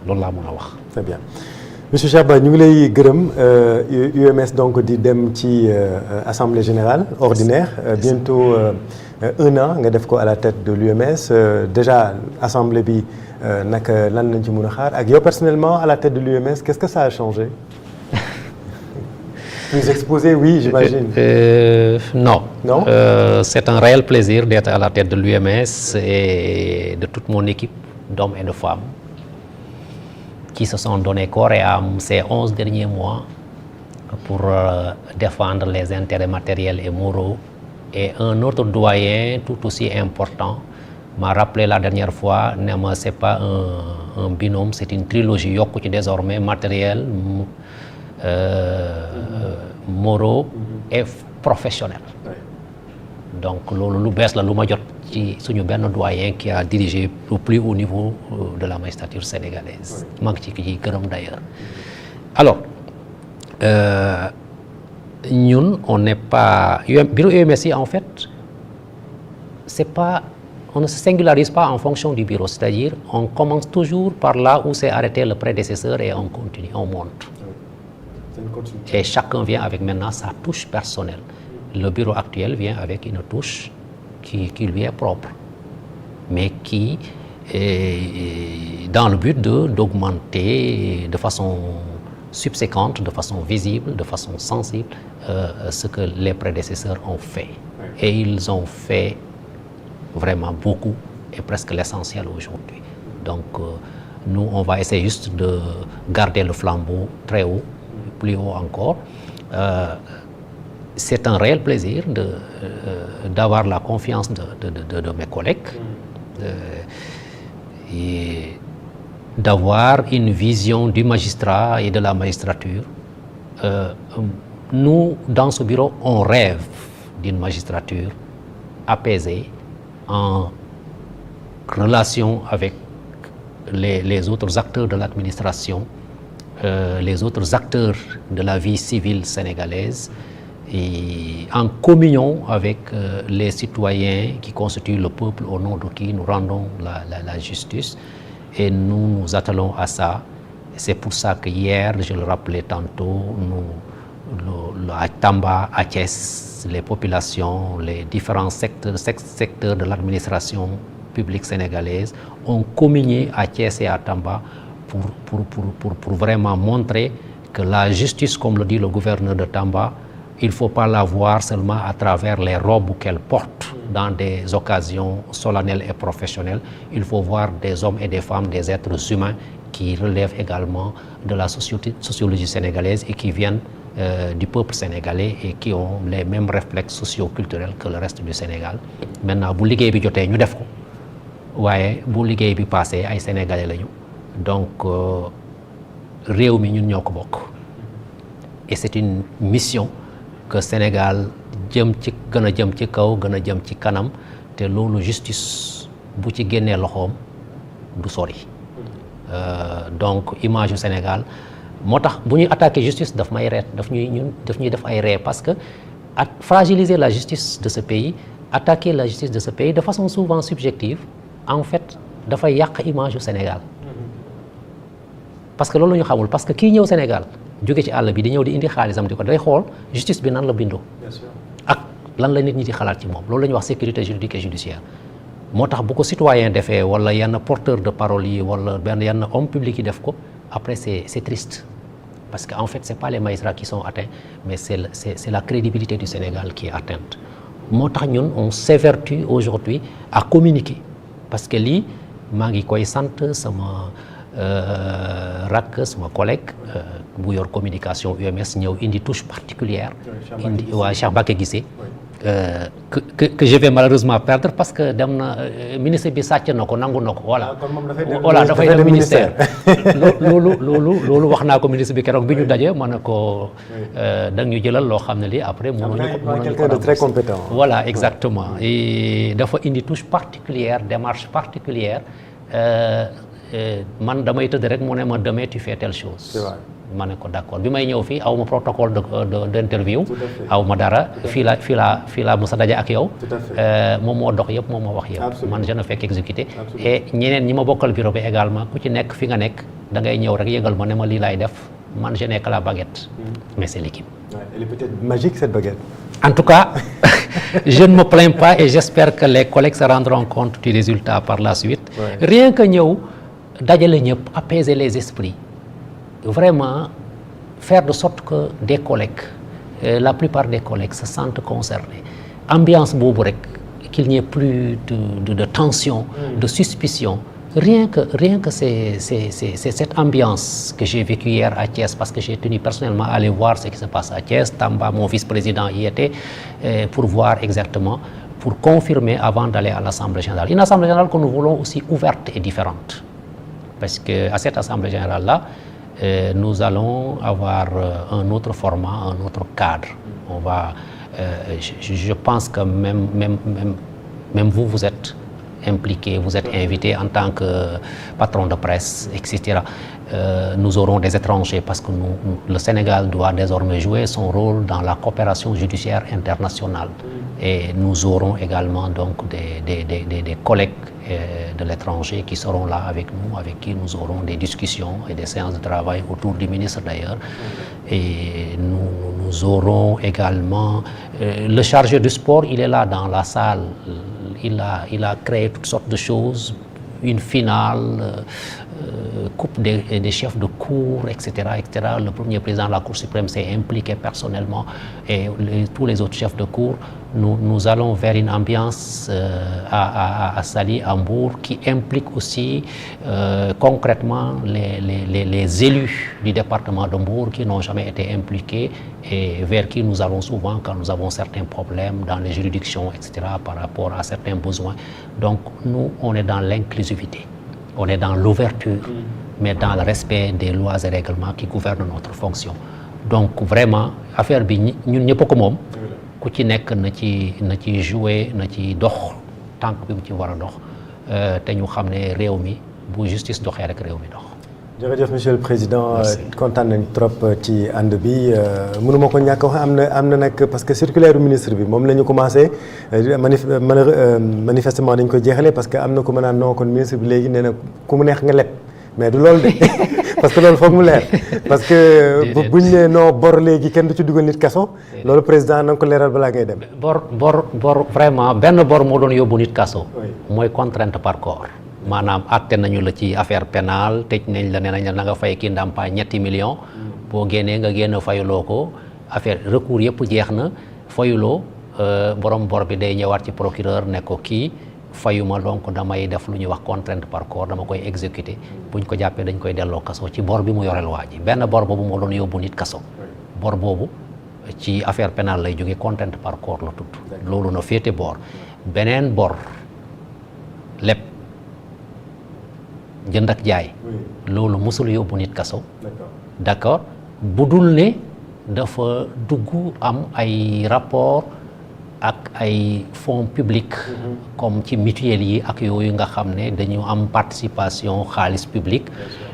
loolu laa mën a wax. Très bien monsieur Cheikh Ba ñu ngi lay gërëm UMS donc di dem ci assemblée générale ordinaire bientôt 1 an nga def ko à la tête de l'UMS déjà assemblée bi naka lan lañ ci mën a xaar ak yow personnellement à la tête de l'UMS qu'est-ce que ça a changé? Plus exposé, oui, j'imagine. Non. Non? C'est un réel plaisir d'être à la tête de l'UMS et de toute mon équipe d'hommes et de femmes qui se sont donné corps et âme ces 11 derniers mois pour défendre les intérêts matériels et moraux. Et un autre doyen tout aussi important m'a rappelé la dernière fois, c'est pas un binôme, c'est une trilogie yokku ci désormais matériel, moraux et professionnels. Donc loolu lu bees la lu ma jot ci suñu benn doyen qui a dirigé au plus haut niveau de la magistrature sénégalaise. maa ngi ci gërëm d'ailleurs. Alors ñun on n'est pas bureau UMS yi en fait c'est pas on ne se singularise pas en fonction du bureau, c'est-à-dire on commence toujours par là où s'est arrêté le prédécesseur et on continue, on monte. Et chacun vient avec maintenant sa touche personnelle. Le bureau actuel vient avec une touche qui lui est propre, mais qui est dans le but d'augmenter de façon subséquente, de façon visible, de façon sensible, ce que les prédécesseurs ont fait. Et ils ont fait vraiment beaucoup et presque l'essentiel aujourd'hui. Donc nous, on va essayer juste de garder le flambeau très haut, plus haut encore. C'est un réel plaisir d'avoir la confiance de mes collègues et d'avoir une vision du magistrat et de la magistrature. Nous, dans ce bureau, on rêve d'une magistrature apaisée, en relation avec les autres acteurs de l'administration, les autres acteurs de la vie civile sénégalaise, et en communion avec les citoyens qui constituent le peuple au nom de qui nous rendons la justice. Et nous attelons à ça. C'est pour ça que hier, je le rappelais tantôt, à Tamba, à Thiès, les populations, les différents secteurs de l'administration publique sénégalaise ont communié à Thiès et à Tamba pour vraiment montrer que la justice, comme le dit le gouverneur de Tamba, il ne faut pas la voir seulement à travers les robes qu'elle porte dans des occasions solennelles et professionnelles. Il faut voir des hommes et des femmes, des êtres humains qui relèvent également de la sociologie sénégalaise et qui viennent du peuple sénégalais et qui ont les mêmes réflexes socio-culturels que le reste du Sénégal. Maintenant, bu liggéey bi jotee ñu def ko waaye bu liggéey bi passé ay sénégalais lañu donc réew mi ñun ñoo ko bokk et c'est une mission que Sénégal gën a jëm ci kaw gën a jëm ci kanam te loolu justice bu ci génnee loxoom du sori donc image yu Sénégal moo tax bu ñuy attaquer justice daf ñuy def ay ree parce que fragiliser la justice de ce pays, attaquer la justice de ce pays de façon souvent subjective en fait dafay yàq image yu Sénégal parce que loolu la ñu xamul parce que kii ñëw Sénégal jóge ci àll bi di ñëw di indi xaalisam di ko day xool justice bi nan la bindoo ak lan la nit ñi di xalaat ci moom loolu la ñuy wax sécurité juridique et judiciaire moo tax bu ko citoyen defee wala yenn porteur de parole yi wala yenn homme public yi def ko après c'est triste parce que en fait c'est pas les magistrats qui sont atteints mais c'est la crédibilité du Sénégal qui est atteinte moo tax ñun on s'évertue aujourd'hui à communiquer parce que lii maa ngi koy sant sama rakk sama collègue bu yor communication UMS ñëw indi touche particulière indi waa Cheikh Mbacké Guissé que je vais malheureusement perdre parce que dem na ministre bi sàcc na ko nangu na ko voilà dafay dem ministère loolu wax naa ko ministre bi keroog bi ñu daje ma ne ko da ñu jëlal loo xam ne lii après mënuñu ko de très compétent voilà exactement et dafa indi touche particulière démarche particulière man damay tëdd rek mu ne ma demain tu fais telle chose ma ne ko d'accord bi may ñëw fii aw ma protocole d'interview aw ma dara fii la mos a daje ak yow moom moo dox yëpp moom moo wax yëpp man je ne fais qu'exécuter et ñeneen ñi ma bokkal bureau bi également ku ci nekk fi nga nekk da ngay ñëw rek yëgal ma ne ma lii laay def man je n'ai que la baguette mais c'est l'équipe. Ouais, elle est peut-être magique cette baguette. En tout cas, je ne me plains pas et j'espère que les collègues se rendront compte du résultat par la suite. Ouais. Rien que ñëw dajale ñëpp apaiser les esprits vraiment faire de sorte que des collègues la plupart des collègues se sentent concernés ambiance boobu rek qu'il n'y ait plus de tension de suspicion rien que c'est cette ambiance que j'ai vécue hier à Thiès parce que j'ai tenu personnellement à aller voir ce qui se passe à Thiès. Tamba, mon vice-président, y était pour voir exactement, pour confirmer avant d'aller à l'Assemblée générale. Une Assemblée générale que nous voulons aussi ouverte et différente. Parce qu'à cette Assemblée générale-là, nous allons avoir un autre format, un autre cadre. On va, je pense que même vous êtes impliqués, vous êtes invités en tant que patron de presse, etc. Nous aurons des étrangers parce que le Sénégal doit désormais jouer son rôle dans la coopération judiciaire internationale. Et nous aurons également donc des collègues de l'étranger qui seront là avec nous, avec qui nous aurons des discussions et des séances de travail autour du ministre d'ailleurs. Et nous aurons également le chargé du sport, il est là dans la salle. Il a créé toutes sortes de choses, une finale, coupe des chefs de cour, etc., etc. Le premier président de la Cour suprême s'est impliqué personnellement et tous les autres chefs de cour. Nous allons vers une ambiance à Saly, à Mbour, qui implique aussi concrètement les élus du département de Mbour qui n'ont jamais été impliqués et vers qui nous allons souvent quand nous avons certains problèmes dans les juridictions, etc., par rapport à certains besoins. Donc nous, on est dans l'inclusivité, on est dans l'ouverture, mais dans le respect des lois et règlements qui gouvernent notre fonction. Donc vraiment, affaire bi ñun ñëpp ko moom. ku ci nekk na ci jouer na ci dox tànk bi mu ci war a dox te ñu xam ne réew mi bu justice doxee rek réew mi dox. jërëjëf monsieur le président kontaan nañ trop ci ànd bi mënuma ko ñàkk wax am na nag parce que circulaire ministre bi moom la ñu commencé manifestement dañ ko jeexalee parce que am na ko mën naan non kon ministre bi léegi nee na ku mu neex nga leb mais du loolu de parce que loolu foog mu leer parce que buñ ne non bor léegi kenn du ci dugal nit kaso loolu président na nga ko leeral balaa ngay dem. bor vraiment benn bor moo doon yóbbu nit kaso. mooy contrainte par corps. maanaam àtte nañu la ci affaire pénale tëj nañ la nee nañ la na nga fay kii ndàmpaay 3 millions. boo génnee nga génn fayuloo ko affaire recours yëpp jeex na fayuloo borom bor bi day ñëwaat ci procureur ne ko kii. fayuma donc damay def lu ñuy wax contrainte par corps dama koy exécuter buñ ko jàppee dañ koy delloo kaso ci bor bi mu yoreel waa ji benn bor boobu moo doon yóbbu nit kaso bor boobu ci affaire pénale lay jógee contrainte par corps la tudd loolu na féete bor beneen bor lépp jënd ak jaay loolu musul yóbbu nit kaso d'accord bu dul ne dafa dugg am ay rapport ak ay fonds publics comme ci mutuelle yi ak yooyu nga xam ne dañu am participation xaalis public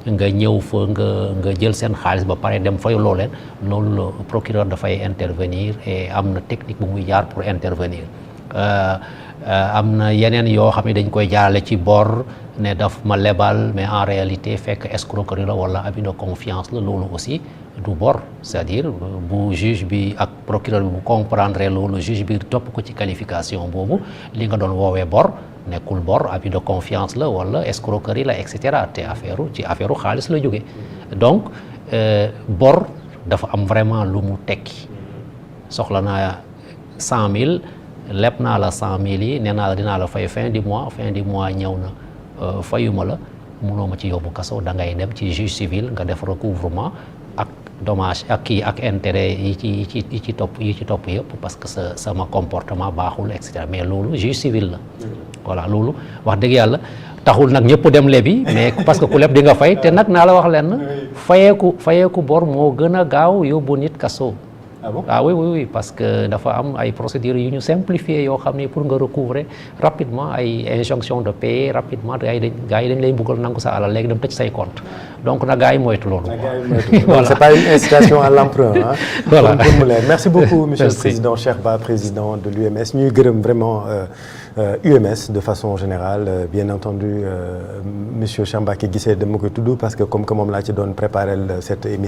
nga ñëw fa nga jël seen xaalis ba pare dem fayuloo leen loolu la procureur dafay intervenir et am na technique bu muy jaar pour intervenir am na yeneen yoo xam ne dañ koy jaarale ci bor ne daf ma lebal mais en réalité fekk escroquerie la wala abus de confiance la loolu aussi du bor c'est-à-dire bu juge bi ak procureur bi bu comprendre loolu juge bi topp ko ci qualification boobu li nga doon woowee bor nekkul bor abus de confiance la wala escroquerie la et cetera te ci affaire xaalis la jóge donc bor dafa am vraiment lu mu tekki soxla naa 100 000 leb naa la 100 000 yi nee naa la dinaa la fay fin du mois ñëw na fayuma la mënoo ma ci yóbbu kaso da ngay dem ci juge civil nga def recouvrement ak dommage ak kii ak intérêt yi ci topp yëpp parce que sama comportement baaxul et cetera mais loolu juge civil la voilà loolu wax dëgg yàlla taxul nag ñëpp dem lebi mais parce que ku leb di nga fay te nag naa la wax lenn fayeeku bor moo gën a gaaw yóbbu nit kaso. Ah bon? Ah oui parce que dafa am ay procédures yu ñu simplifier yoo xam ne pour nga recouvrer rapidement ay injonction de payer rapidement gars yi dañ lay buggal nangu sa alal léegi dem tëj say compte donc nag gars yi moytu loolu. Voilà. C'est pas une incitation à l'emprunt hein. Voilà. Merci beaucoup monsieur le président Cheikh Ba président de l'UMS ñuy gërëm vraiment UMS de façon générale bien entendu monsieur Cheikh Mbacké Guissé dama koy tudd parce que comme que moom laa ci doon préparer cette émission